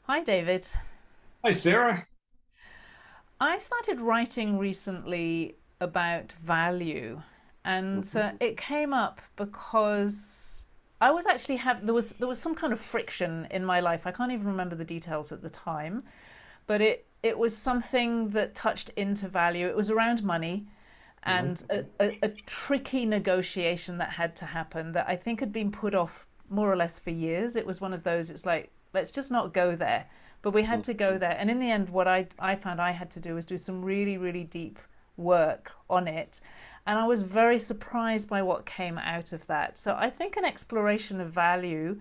Hi, David. Hi, Sarah. I started writing recently about value, and Mhm. it came up because I was actually have there was some kind of friction in my life. I can't even remember the details at the time, but it was something that touched into value. It was around money and Mhm. a tricky negotiation that had to happen that I think had been put off more or less for years. It was one of those, it's like, let's just not go there. But we had to go there. And in the end, what I found I had to do was do some really, really deep work on it. And I was very surprised by what came out of that. So I think an exploration of value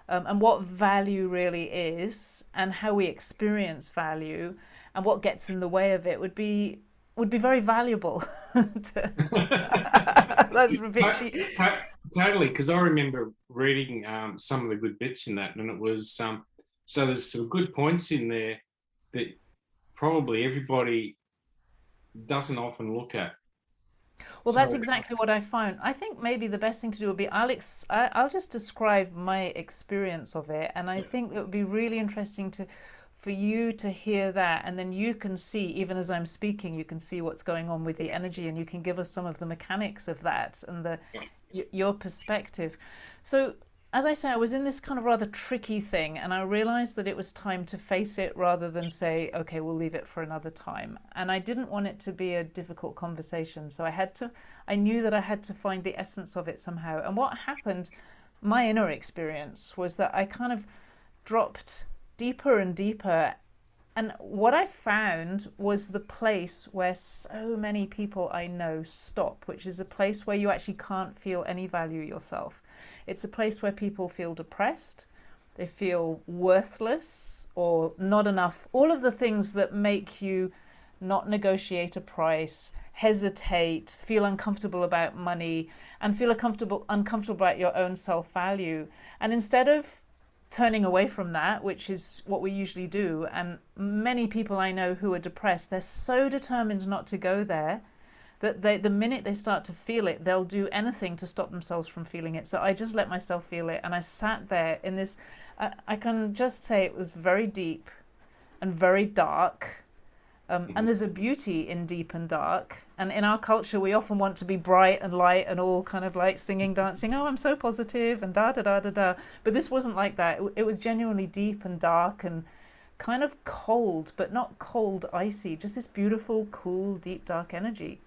and what value really is and how we experience value and what gets in the way of it would be very valuable. That's a bit To- cheap. to- Totally, because I remember reading some of the good bits in that, and it was so there's some good points in there that probably everybody doesn't often look at. Well, that's So, exactly what I found. I think maybe the best thing to do would be I'll just describe my experience of it, and I yeah. think it would be really interesting to for you to hear that, and then you can see, even as I'm speaking, you can see what's going on with the energy, and you can give us some of the mechanics of that and the your perspective. So, as I say, I was in this kind of rather tricky thing, and I realized that it was time to face it rather than say, okay, we'll leave it for another time. And I didn't want it to be a difficult conversation. So I knew that I had to find the essence of it somehow. And what happened, my inner experience, was that I kind of dropped deeper and deeper. And what I found was the place where so many people I know stop, which is a place where you actually can't feel any value yourself. It's a place where people feel depressed, they feel worthless or not enough. All of the things that make you not negotiate a price, hesitate, feel uncomfortable about money, and feel uncomfortable about your own self value. And instead of turning away from that, which is what we usually do. And many people I know who are depressed, they're so determined not to go there that the minute they start to feel it, they'll do anything to stop themselves from feeling it. So I just let myself feel it. And I sat there in this, I can just say it was very deep and very dark. And Mhm. there's a beauty in deep and dark. And in our culture, we often want to be bright and light and all kind of like singing, dancing. Oh, I'm so positive and da da da da da. But this wasn't like that. It was genuinely deep and dark and kind of cold, but not cold, icy. Just this beautiful, cool, deep, dark energy.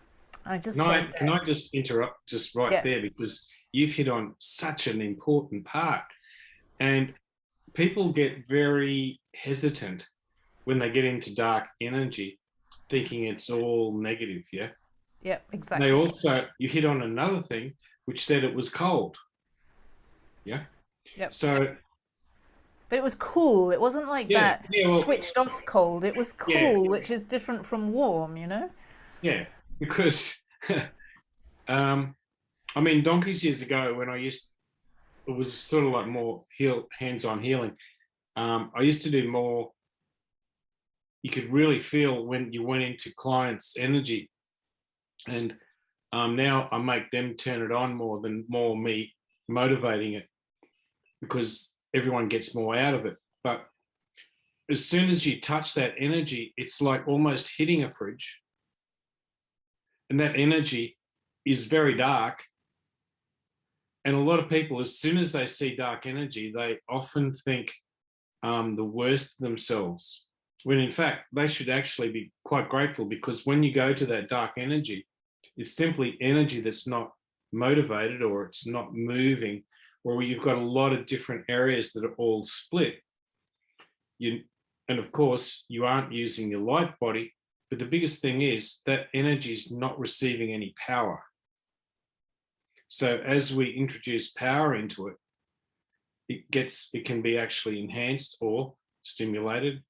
I just stayed Can there. I just interrupt just right Yeah. there because you've hit on such an important part, and people get very hesitant when they get into dark energy, thinking it's all negative. Yeah. Yeah. They Exactly. also, you hit on another thing, which said it was cold. Yeah. Yep. So, But it was cool. It wasn't like yeah, that yeah, well, switched off cold. It was yeah, cool, which is different from warm. yeah, because, um, I mean, donkeys years ago when it was sort of like more hands-on healing. I used to do more, you could really feel when you went into clients' energy. And now I make them turn it on more than more me motivating it because everyone gets more out of it. But as soon as you touch that energy, it's like almost hitting a fridge. And that energy is very dark. And a lot of people, as soon as they see dark energy, they often think the worst of themselves. When in fact, they should actually be quite grateful because when you go to that dark energy, it's simply energy that's not motivated or it's not moving, or you've got a lot of different areas that are all split. You, and of course, you aren't using your light body, but the biggest thing is that energy is not receiving any power. So as we introduce power into it, it can be actually enhanced or stimulated,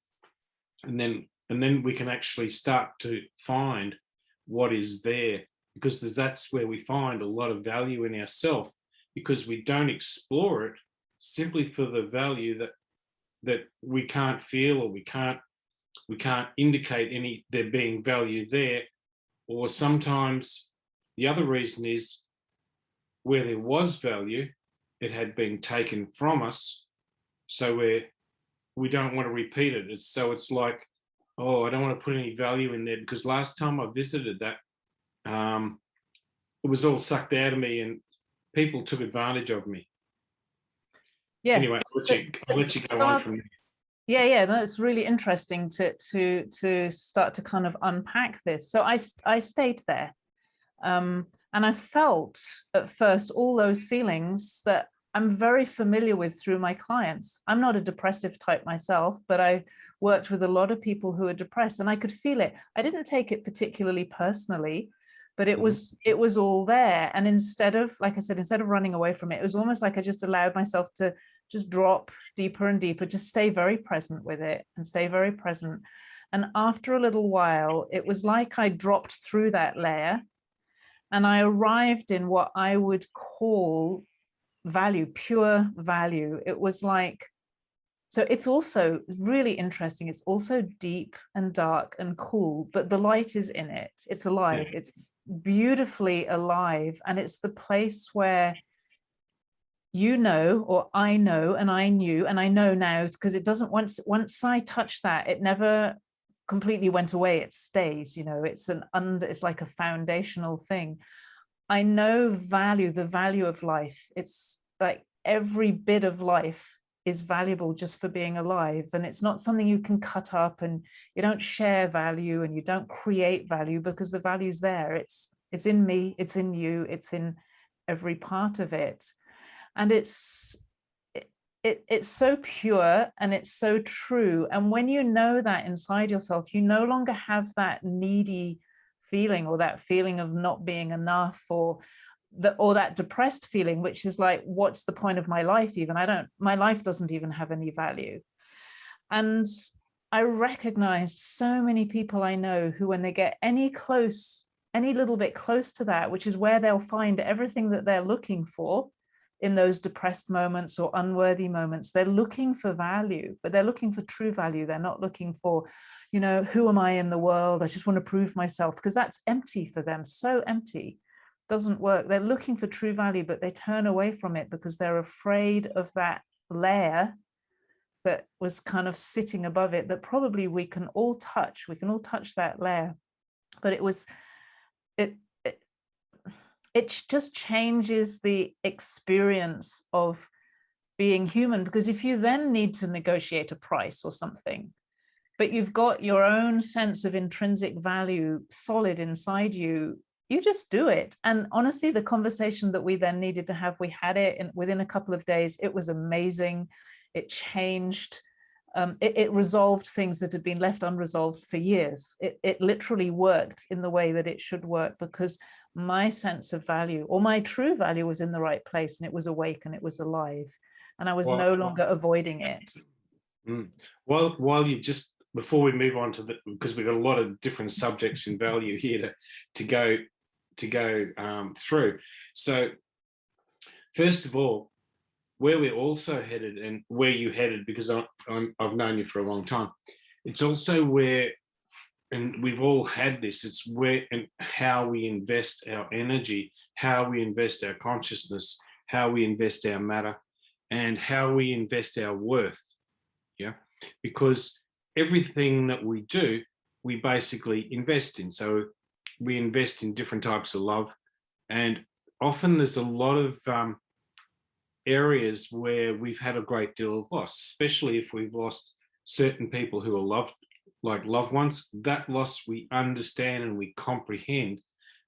and then we can actually start to find what is there, because that's where we find a lot of value in ourselves, because we don't explore it simply for the value that we can't feel, or we can't indicate any there being value there. Or sometimes the other reason is where there was value, it had been taken from us. So we don't want to repeat it. It's like, oh, I don't want to put any value in there, because last time I visited that, it was all sucked out of me and people took advantage of me. Yeah. Anyway, I'll let you go on So, from there. yeah, that's really interesting to start to kind of unpack this. So I stayed there, and I felt at first all those feelings that I'm very familiar with through my clients. I'm not a depressive type myself, but I worked with a lot of people who are depressed, and I could feel it. I didn't take it particularly personally, but it was all there. And instead of, like I said, instead of running away from it, it was almost like I just allowed myself to just drop deeper and deeper, just stay very present with it and stay very present. And after a little while, it was like I dropped through that layer and I arrived in what I would call value, pure value. It was like, so it's also really interesting. It's also deep and dark and cool, but the light is in it. It's alive. Yeah. It's beautifully alive. And it's the place where you know, or I know, and I knew, and I know now, because it doesn't, once I touch that, it never completely went away. It stays, you know, it's like a foundational thing. I know the value of life. It's like every bit of life is valuable just for being alive. And it's not something you can cut up, and you don't share value and you don't create value, because the value's there. It's in me, it's in you, it's in every part of it. And it's so pure and it's so true. And when you know that inside yourself, you no longer have that needy feeling, or that feeling of not being enough, or that depressed feeling, which is like, what's the point of my life? Even my life doesn't even have any value. And I recognized so many people I know who, when they get any little bit close to that, which is where they'll find everything that they're looking for in those depressed moments or unworthy moments, they're looking for value, but they're looking for true value. They're not looking for, you know, who am I in the world? I just want to prove myself, because that's empty for them. So empty. Doesn't work. They're looking for true value, but they turn away from it because they're afraid of that layer that was kind of sitting above it, that probably we can all touch. We can all touch that layer. But it just changes the experience of being human, because if you then need to negotiate a price or something, but you've got your own sense of intrinsic value solid inside you, you just do it. And honestly, the conversation that we then needed to have, we had it within a couple of days. It was amazing. It changed. It resolved things that had been left unresolved for years. It literally worked in the way that it should work, because my sense of value, or my true value, was in the right place, and it was awake and it was alive, and I was no longer avoiding it. While you just, before we move on to because we've got a lot of different subjects in value here to go through. So first of all, where we're also headed, and where you headed, because I've known you for a long time, it's also where, and we've all had this, it's where and how we invest our energy, how we invest our consciousness, how we invest our matter, and how we invest our worth. Yeah, because everything that we do, we basically invest in. So we invest in different types of love, and often there's a lot of areas where we've had a great deal of loss, especially if we've lost certain people who are loved, like loved ones. That loss we understand and we comprehend,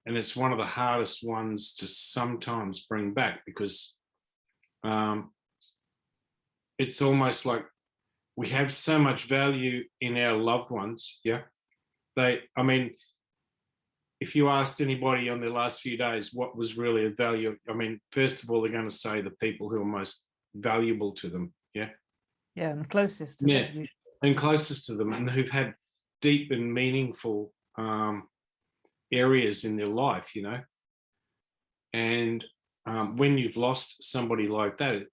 and it's one of the hardest ones to sometimes bring back, because it's almost like we have so much value in our loved ones. Yeah, I mean, if you asked anybody on their last few days what was really a value, I mean, first of all, they're going to say the people who are most valuable to them. Yeah. Yeah, and closest to Yeah, them usually. and closest to them, and who've had deep and meaningful areas in their life, you know. And when you've lost somebody like that,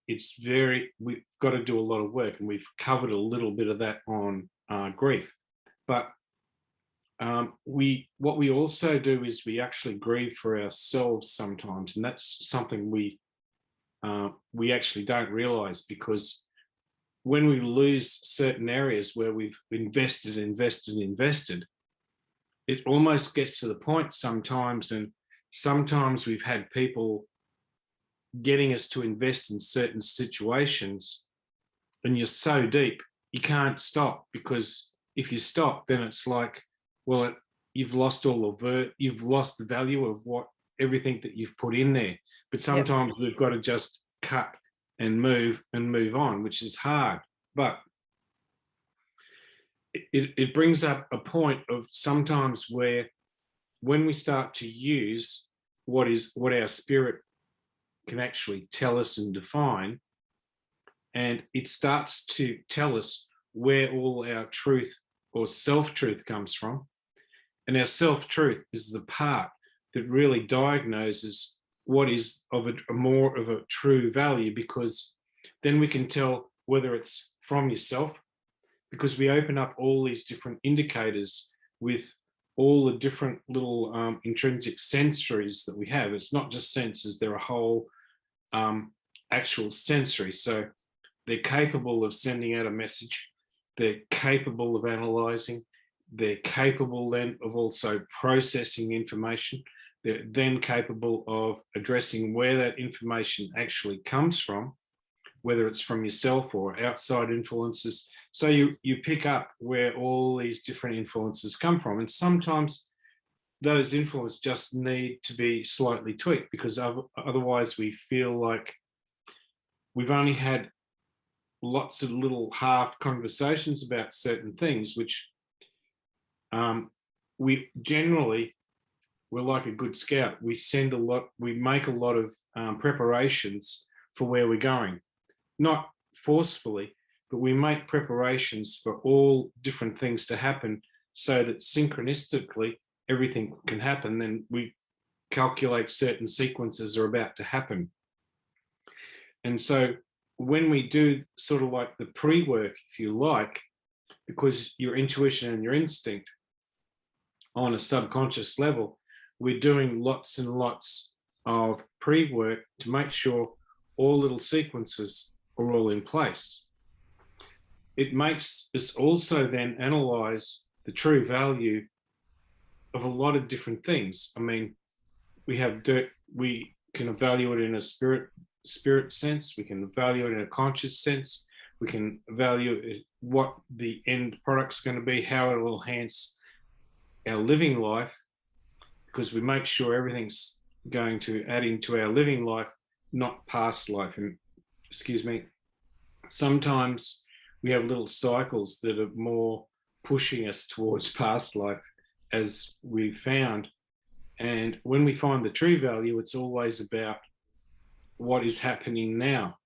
we've got to do a lot of work, and we've covered a little bit of that on grief. But what we also do is we actually grieve for ourselves sometimes, and that's something we actually don't realize, because when we lose certain areas where we've invested, it almost gets to the point sometimes, and sometimes we've had people getting us to invest in certain situations, and you're so deep, you can't stop, because if you stop, then it's like, well, you've lost you've lost the value of what everything that you've put in there. But Yep. sometimes we've got to just cut and move on, which is hard. But it brings up a point of sometimes where, when we start to use what our spirit can actually tell us and define, and it starts to tell us where all our truth or self-truth comes from. And our self-truth is the part that really diagnoses what is of a more of a true value, because then we can tell whether it's from yourself, because we open up all these different indicators with all the different little intrinsic sensories that we have. It's not just senses, they're a whole actual sensory. So they're capable of sending out a message, they're capable of analyzing, they're capable then of also processing information, they're then capable of addressing where that information actually comes from, whether it's from yourself or outside influences. So you pick up where all these different influences come from, and sometimes those influences just need to be slightly tweaked, because otherwise we feel like we've only had lots of little half conversations about certain things, which we generally, we're like a good scout. We make a lot of preparations for where we're going, not forcefully, but we make preparations for all different things to happen, so that synchronistically everything can happen. Then we calculate certain sequences are about to happen. And so when we do sort of like the pre-work, if you like, because your intuition and your instinct on a subconscious level, we're doing lots and lots of pre-work to make sure all little sequences are all in place. It makes us also then analyze the true value of a lot of different things. I mean, we have dirt, we can evaluate it in a spirit sense, we can evaluate it in a conscious sense, we can evaluate what the end product's going to be, how it will enhance our living life, because we make sure everything's going to add into our living life, not past life. And excuse me, sometimes we have little cycles that are more pushing us towards past life, as we've found. And when we find the true value, it's always about what is happening now.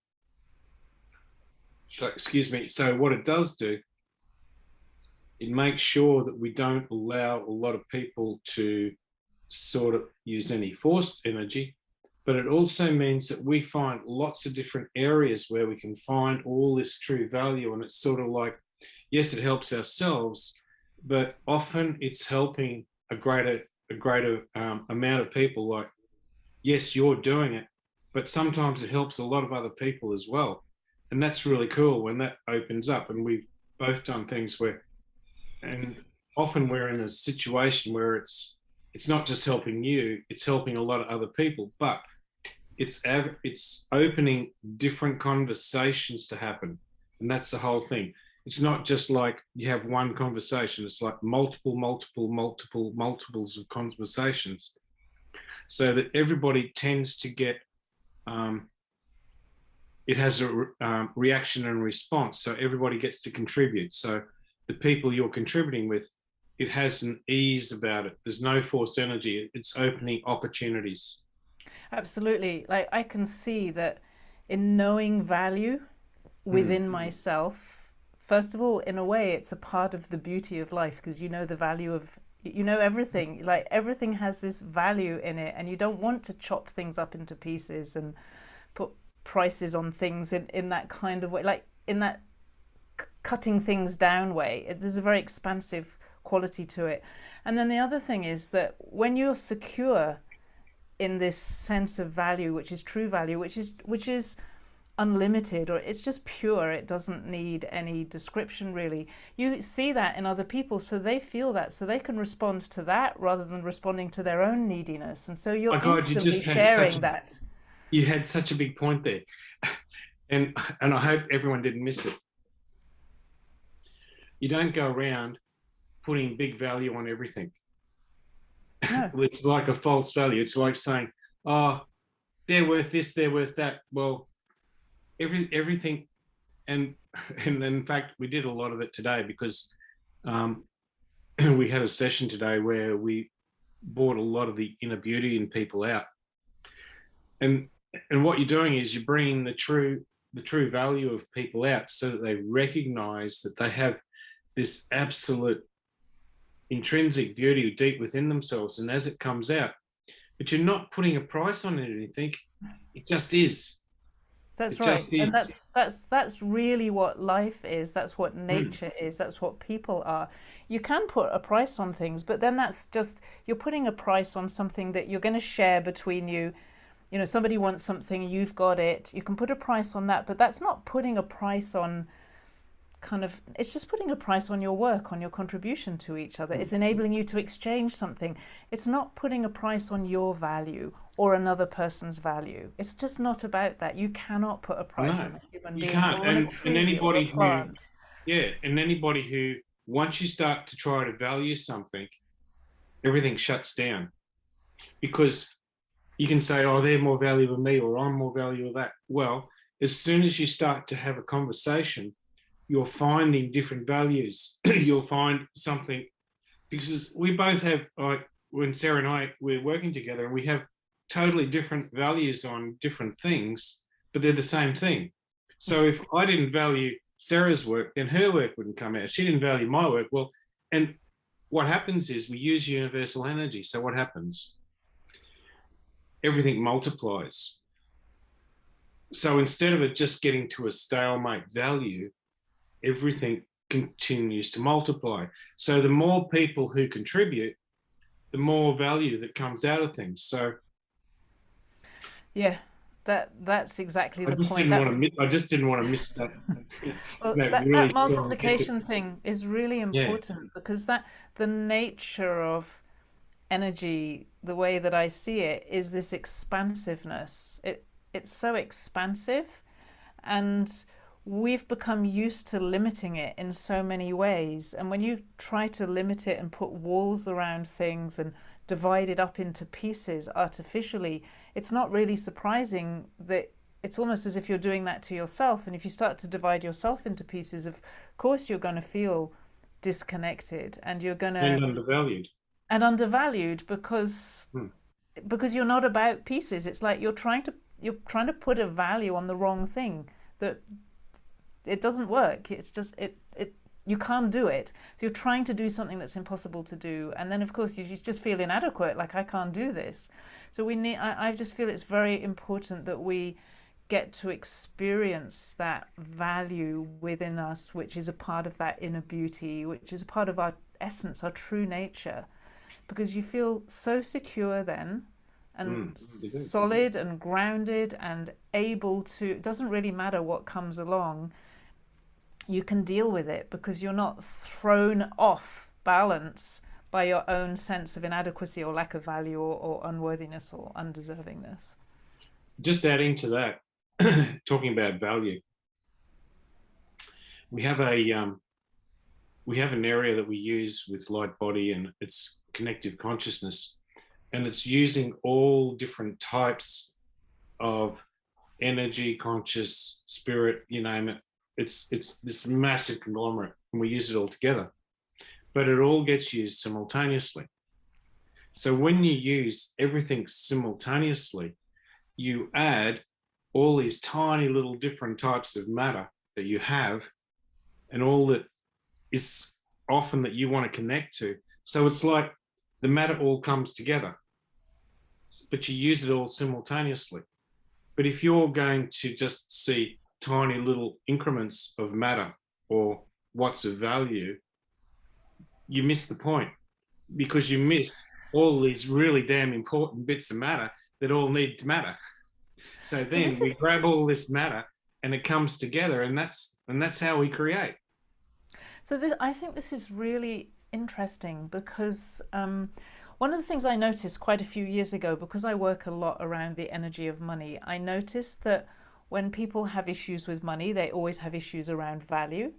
So, excuse me. So what it does do, it makes sure that we don't allow a lot of people to sort of use any forced energy, but it also means that we find lots of different areas where we can find all this true value. And it's sort of like, yes, it helps ourselves, but often it's helping a greater amount of people. Like, yes, you're doing it, but sometimes it helps a lot of other people as well. And that's really cool when that opens up. And we've both done things where, and often we're in a situation where it's not just helping you, it's helping a lot of other people, but it's opening different conversations to happen. And that's the whole thing. It's not just like you have one conversation, it's like multiples of conversations, so that everybody tends to get it has a reaction and response, so everybody gets to contribute. So the people you're contributing with, it has an ease about it. There's no forced energy. It's opening opportunities. Absolutely. Like I can see that in knowing value Mm. within myself, first of all, in a way, it's a part of the beauty of life, because you know the value of, you know, everything. Like everything has this value in it, and you don't want to chop things up into pieces and put prices on things in that kind of way, like in that cutting things down way. There's a very expansive quality to it. And then the other thing is that when you're secure in this sense of value, which is true value, which is unlimited, or it's just pure. It doesn't need any description really. You see that in other people, so they feel that, so they can respond to that rather than responding to their own neediness. And so you're My God, instantly sharing that. you had such a big point there. And I hope everyone didn't miss it. You don't go around putting big value on everything. No. It's like a false value. It's like saying, oh, they're worth this, they're worth that. Well, everything, and in fact, we did a lot of it today because um, we had a session today where we brought a lot of the inner beauty in people out. And what you're doing is you're bringing the true value of people out so that they recognize that they have this absolute intrinsic beauty deep within themselves, and as it comes out, but you're not putting a price on anything. It just is. That's It right. just And is. that's really what life is. That's what nature is. That's what people are. You can put a price on things, but then that's just you're putting a price on something that you're going to share between you. You know, somebody wants something, you've got it. You can put a price on that, but that's not putting a price on it's just putting a price on your work, on your contribution to each other. It's enabling you to exchange something. It's not putting a price on your value or another person's value. It's just not about that. You cannot put a price No, on a human you being can't. or on a And tree or a plant. anybody who once you start to try to value something, everything shuts down because you can say, oh, they're more valuable than me, or I'm more valuable than that. Well, as soon as you start to have a conversation, you're finding different values. You'll find something, because we both have, like when Sarah and I, we're working together and we have totally different values on different things, but they're the same thing. So if I didn't value Sarah's work, then her work wouldn't come out. If she didn't value my work, well, and what happens is we use universal energy. So what happens? Everything multiplies. So instead of it just getting to a stalemate value, everything continues to multiply. So the more people who contribute, the more value that comes out of things. So Yeah, that's exactly I the just point. didn't That's want to. I just didn't want to miss that. well, That that really strong ethic. multiplication thing is really Yeah. important because that the nature of energy, the way that I see it, is this expansiveness. It's so expansive, and we've become used to limiting it in so many ways. And when you try to limit it and put walls around things and divide it up into pieces artificially, it's not really surprising that it's almost as if you're doing that to yourself. And if you start to divide yourself into pieces, of course you're going to feel disconnected and you're going And to undervalued. and undervalued because Hmm. you're not about pieces. It's like you're trying to put a value on the wrong thing that it doesn't work. It's just it you can't do it. So you're trying to do something that's impossible to do, and then of course you just feel inadequate, like I can't do this. So I just feel it's very important that we get to experience that value within us, which is a part of that inner beauty, which is a part of our essence, our true nature, because you feel so secure then and solid and grounded and able to, it doesn't really matter what comes along, you can deal with it because you're not thrown off balance by your own sense of inadequacy or lack of value or unworthiness or undeservingness. Just adding to that, talking about value, we have an area that we use with light body, and it's connective consciousness, and it's using all different types of energy, conscious, spirit, you name it. It's this massive conglomerate, and we use it all together, but it all gets used simultaneously. So when you use everything simultaneously, you add all these tiny little different types of matter that you have, and all that is often that you want to connect to. So it's like the matter all comes together, but you use it all simultaneously. But if you're going to just see tiny little increments of matter or what's of value, you miss the point, because you miss all these really damn important bits of matter that all need to matter. So Yeah, then we grab all this matter and it comes together, and that's how we create. So I think this is really interesting because one of the things I noticed quite a few years ago, because I work a lot around the energy of money, I noticed that when people have issues with money, they always have issues around value.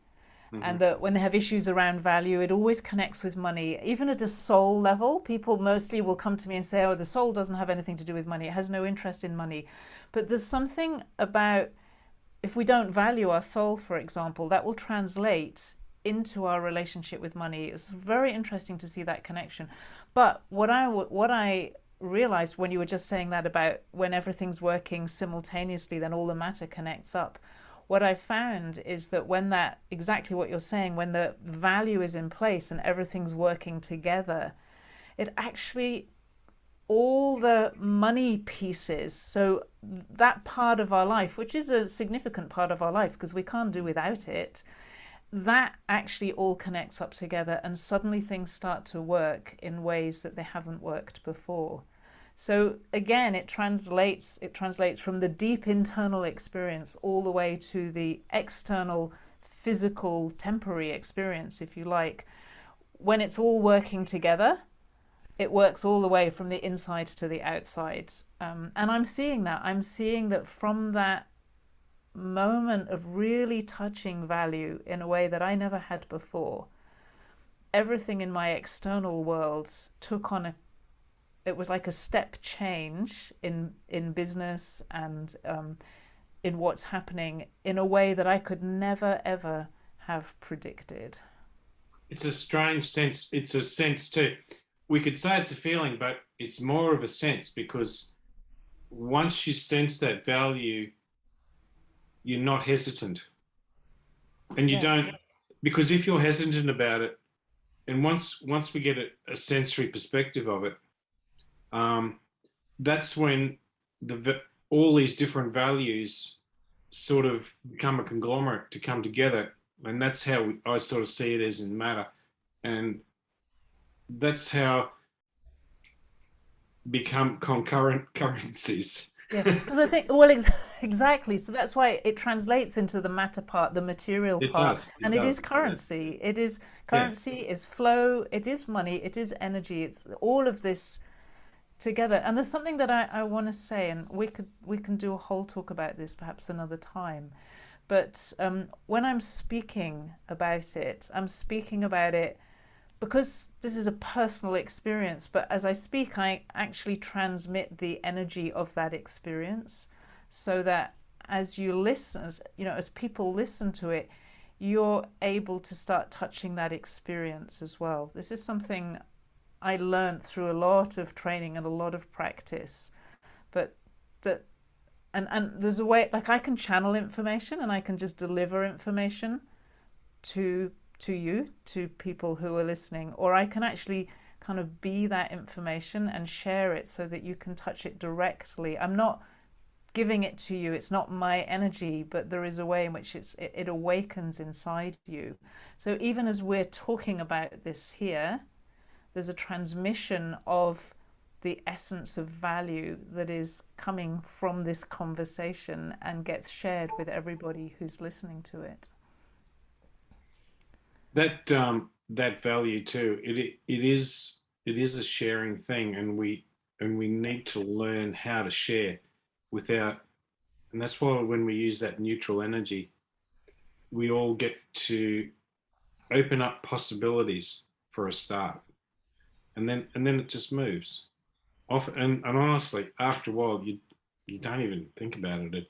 Mm-hmm. And that when they have issues around value, it always connects with money. Even at a soul level, people mostly will come to me and say, oh, the soul doesn't have anything to do with money. It has no interest in money. But there's something about, if we don't value our soul, for example, that will translate into our relationship with money. It's very interesting to see that connection. But what I realized when you were just saying that about when everything's working simultaneously, then all the matter connects up. What I found is that when that, exactly what you're saying, when the value is in place and everything's working together, it actually, all the money pieces, so that part of our life, which is a significant part of our life because we can't do without it, that actually all connects up together, and suddenly things start to work in ways that they haven't worked before. So again, it translates from the deep internal experience all the way to the external, physical, temporary experience, if you like. When it's all working together, it works all the way from the inside to the outside. And I'm seeing that. I'm seeing that from that moment of really touching value in a way that I never had before, everything in my external world took on it was like a step change in business and in what's happening in a way that I could never ever have predicted. It's a strange sense. It's a sense too. We could say it's a feeling, but it's more of a sense because once you sense that value, you're not hesitant. And you Yeah, don't, because if you're hesitant about it, and once we get a sensory perspective of it, um, that's when all these different values sort of become a conglomerate to come together, and that's how I sort of see it as in matter, and that's how become concurrent currencies. yeah. Because I think, well, exactly. So that's why it translates into the matter part, the material It part, does. It and it is does. It does. currency. It is Yeah. currency, is flow, it is money, it is energy. It's all of this together. And there's something that I want to say, and we can do a whole talk about this perhaps another time. But when I'm speaking about it, I'm speaking about it because this is a personal experience. But as I speak, I actually transmit the energy of that experience, so that as you listen, as people listen to it, you're able to start touching that experience as well. This is something I learned through a lot of training and a lot of practice. But that and there's a way, like, I can channel information and I can just deliver information to to people who are listening, or I can actually kind of be that information and share it so that you can touch it directly. I'm not giving it to you, it's not my energy, but there is a way in which it awakens inside you. So even as we're talking about this here, there's a transmission of the essence of value that is coming from this conversation and gets shared with everybody who's listening to it. That value too. It is a sharing thing, and we need to learn how to share without. And that's why when we use that neutral energy, we all get to open up possibilities for a start, and then it just moves off. And honestly, after a while, you don't even think about it.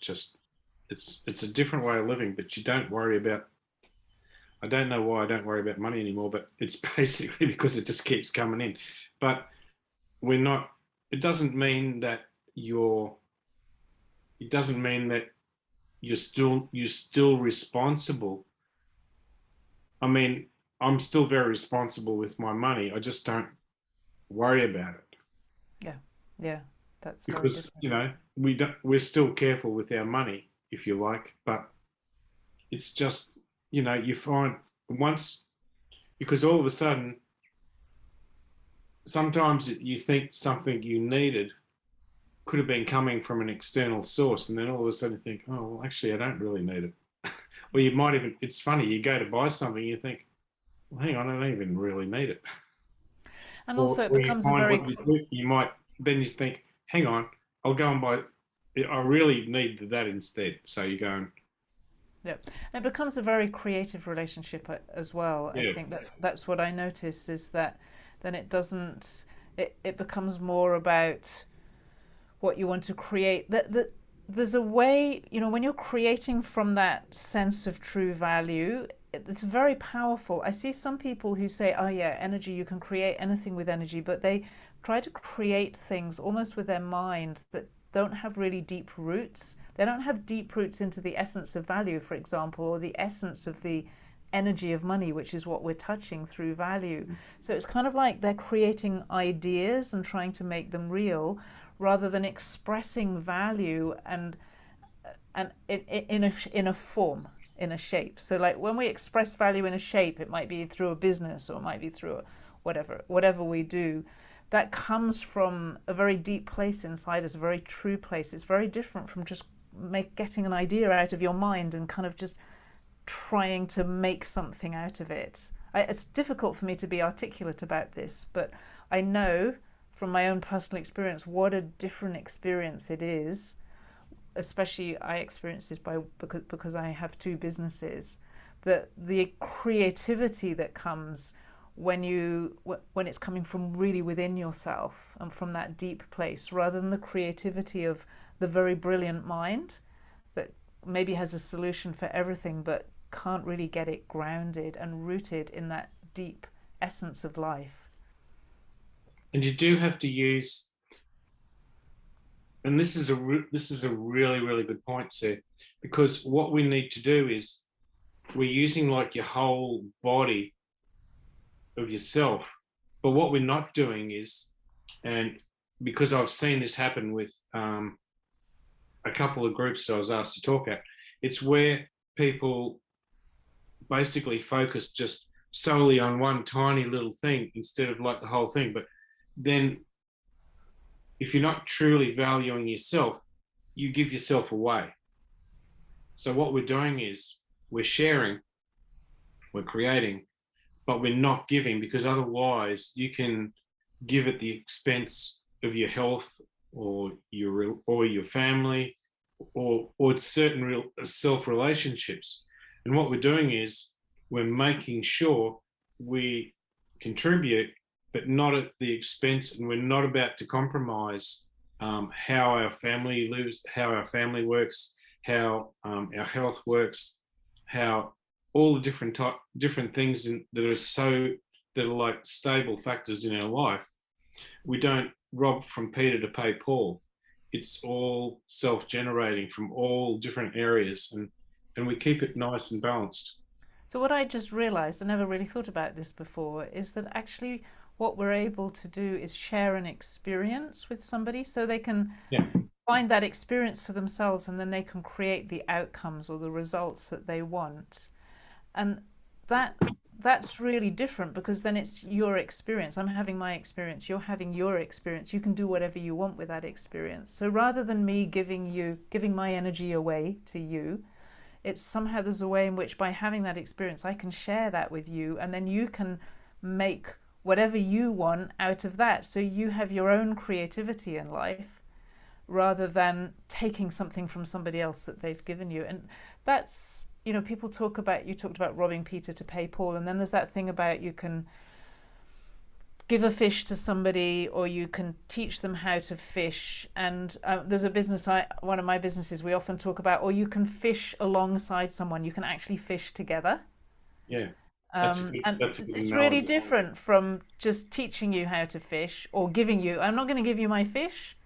It's a different way of living, but you don't worry about. I don't know why I don't worry about money anymore, but it's basically because it just keeps coming in. But we're not. It doesn't mean that you're. It doesn't mean that you're still responsible. I mean, I'm still very responsible with my money. I just don't worry about it Yeah, yeah, that's very because different. we're still careful with our money, if you like. But it's just you find once, because all of a sudden sometimes you think something you needed could have been coming from an external source, and then all of a sudden you think, oh, well, actually, I don't really need it. Or you might even, it's funny, you go to buy something, you think, well, hang on, I don't even really need it. And also it Or you becomes a find very what you do, you might, then you think, hang on, I'll go and buy, I really need that instead. So you go and, yeah, it becomes a very creative relationship as well. I yeah, think that's what I notice is that then it doesn't it becomes more about what you want to create. That there's a way, when you're creating from that sense of true value, it's very powerful. I see some people who say, oh yeah, energy, you can create anything with energy, but they try to create things almost with their mind that don't have really deep roots. They don't have deep roots into the essence of value, for example, or the essence of the energy of money, which is what we're touching through value. So it's kind of like they're creating ideas and trying to make them real rather than expressing value and in a form, in a shape. So like when we express value in a shape, it might be through a business or it might be through whatever we do. That comes from a very deep place inside us, a very true place. It's very different from just getting an idea out of your mind and kind of just trying to make something out of it. It's difficult for me to be articulate about this, but I know from my own personal experience what a different experience it is. Especially, I experience this because I have two businesses. That the creativity that comes when it's coming from really within yourself and from that deep place, rather than the creativity of the very brilliant mind that maybe has a solution for everything but can't really get it grounded and rooted in that deep essence of life. and you do have to use, and this is a really really good point, sir, because what we need to do is we're using like your whole body of yourself, but what we're not doing is, and because I've seen this happen with a couple of groups that I was asked to talk at, it's where people basically focus just solely on one tiny little thing instead of like the whole thing. But then if you're not truly valuing yourself, you give yourself away. So what we're doing is we're sharing, we're creating, but we're not giving, because otherwise you can give at the expense of your health or your family or certain real self relationships. And what we're doing is we're making sure we contribute, but not at the expense, and we're not about to compromise how our family lives, how our family works, how our health works, how all the different things that are like stable factors in our life. We don't rob from Peter to pay Paul. It's all self-generating from all different areas, and we keep it nice and balanced. So, what I just realized, I never really thought about this before, is that actually what we're able to do is share an experience with somebody so they can Yeah, find that experience for themselves and then they can create the outcomes or the results that they want. And that that's really different because then it's your experience. I'm having my experience, you're having your experience. You can do whatever you want with that experience. So rather than me giving my energy away to you, it's somehow there's a way in which by having that experience I can share that with you and then you can make whatever you want out of that. So you have your own creativity in life rather than taking something from somebody else that they've given you. And that's, people talk about, you talked about robbing Peter to pay Paul, and then there's that thing about you can give a fish to somebody or you can teach them how to fish. And there's a business, one of my businesses, we often talk about, or you can fish alongside someone, you can actually fish together. yeah, And that's a good it's really analogy. different from just teaching you how to fish or giving you, I'm not going to give you my fish.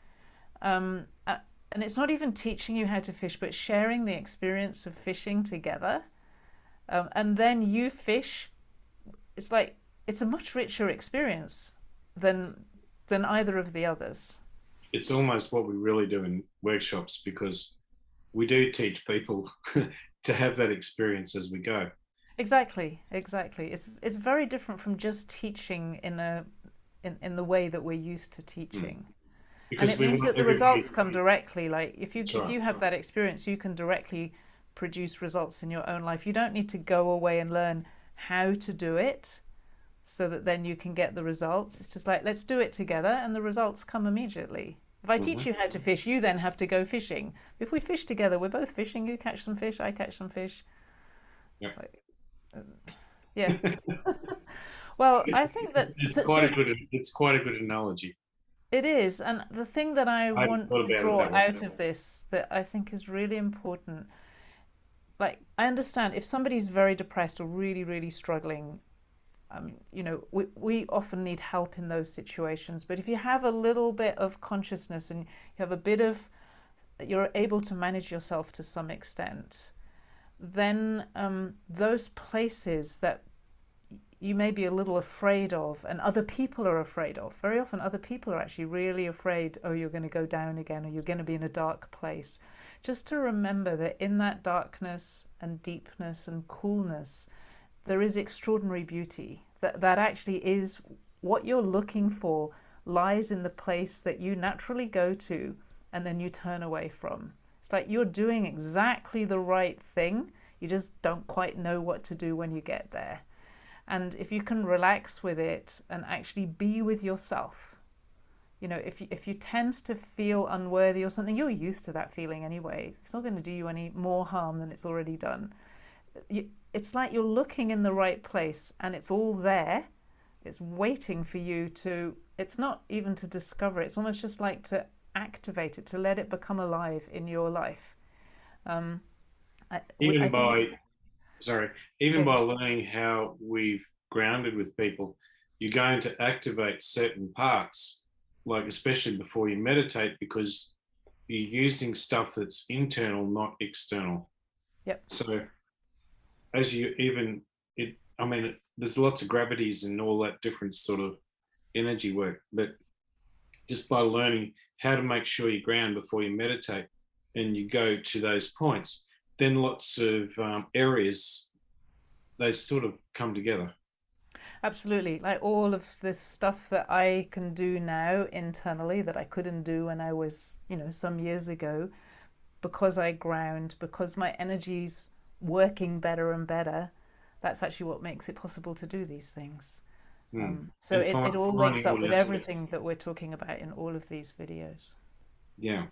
Um, uh, and it's not even teaching you how to fish, but sharing the experience of fishing together. And then you fish. It's like it's a much richer experience than either of the others. It's almost what we really do in workshops, because we do teach people to have that experience as we go. Exactly, exactly. It's very different from just teaching in the way that we're used to Mm. teaching. And because it we means want that the everybody results to come be. directly. Like That's if right. you have that experience, you can directly produce results in your own life. You don't need to go away and learn how to do it so that then you can get the results. It's just like, let's do it together, and the results come immediately. If I teach Mhm. you how to fish, you then have to go fishing. If we fish together, we're both fishing. You catch some fish, I catch some fish. Yeah. It's like, yeah. Well, I think that It's so, quite a so good it's quite a good analogy. it is, and the thing that I I hadn't want thought to about it draw that way. out of this that I think is really important, like I understand if somebody's very depressed or really, really struggling, we often need help in those situations. But if you have a little bit of consciousness and you have a bit of, you're able to manage yourself to some extent, then those places that you may be a little afraid of and other people are afraid of, very often other people are actually really afraid, oh, you're going to go down again or you're going to be in a dark place. Just to remember that in that darkness and deepness and coolness, there is extraordinary beauty. That actually is what you're looking for, lies in the place that you naturally go to and then you turn away from. It's like you're doing exactly the right thing. You just don't quite know what to do when you get there. And if you can relax with it and actually be with yourself, if you tend to feel unworthy or something, you're used to that feeling anyway. It's not going to do you any more harm than it's already done. It's like you're looking in the right place and it's all there. It's waiting for you to, it's not even to discover it. It's almost just like to activate it, to let it become alive in your life. Um, I Even think, by sorry, even yeah, by learning how we've grounded with people, you're going to activate certain parts, like especially before you meditate, because you're using stuff that's internal, not external. yep, So as you even it, I mean, there's lots of gravities and all that different sort of energy work, but just by learning how to make sure you ground before you meditate and you go to those points, then lots of areas they sort of come together. absolutely. Like all of this stuff that I can do now internally that I couldn't do when I was, some years ago, because I ground, because my energy's working better and better, that's actually what makes it possible to do these things. Hmm. So And it all links finding all up the with elements. everything that we're talking about in all of these videos. Yeah.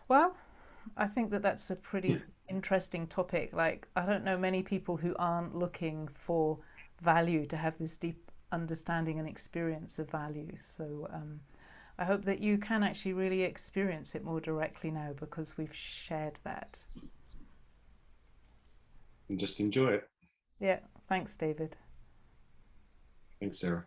Well, I think that that's a pretty interesting topic. Like, I don't know many people who aren't looking for value to have this deep understanding and experience of value. So I hope that you can actually really experience it more directly now because we've shared that. And just enjoy it. Yeah, thanks, David. Thanks, Sarah.